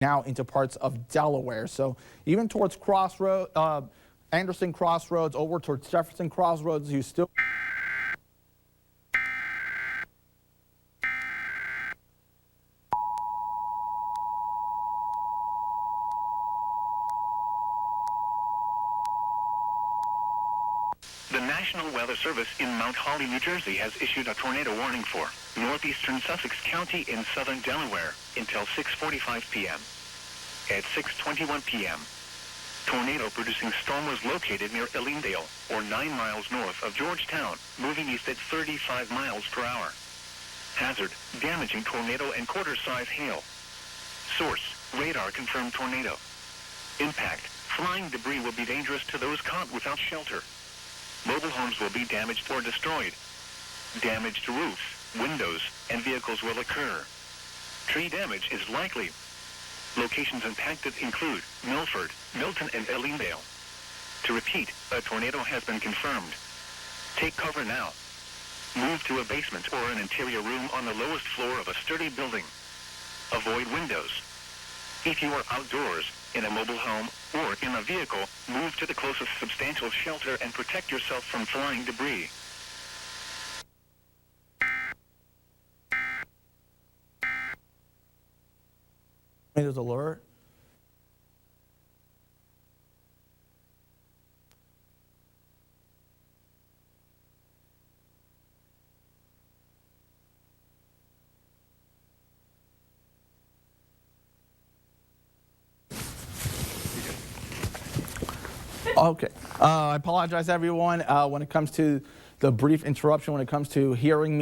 now into parts of Delaware. So even towards Anderson Crossroads, over towards Jefferson Crossroads, you still The National Weather Service in Mount Holly, New Jersey has issued a tornado warning for northeastern Sussex County in southern Delaware until 6:45 p.m. At 6:21 p.m., tornado-producing storm was located near Ellendale, or 9 miles north of Georgetown, moving east at 35 miles per hour. Hazard, damaging tornado and quarter-size hail. Source, radar-confirmed tornado. Impact, flying debris will be dangerous to those caught without shelter. Mobile homes will be damaged or destroyed. Damage to roofs, windows, and vehicles will occur. Tree damage is likely. Locations impacted include Milford, Milton, and Ellendale. To repeat, a tornado has been confirmed. Take cover now. Move to a basement or an interior room on the lowest floor of a sturdy building. Avoid windows. If you are outdoors, in a mobile home, or in a vehicle, move to the closest substantial shelter and protect yourself from flying debris. Tornadoes alert. Okay. I apologize, everyone, when it comes to the brief interruption, when it comes to hearing me.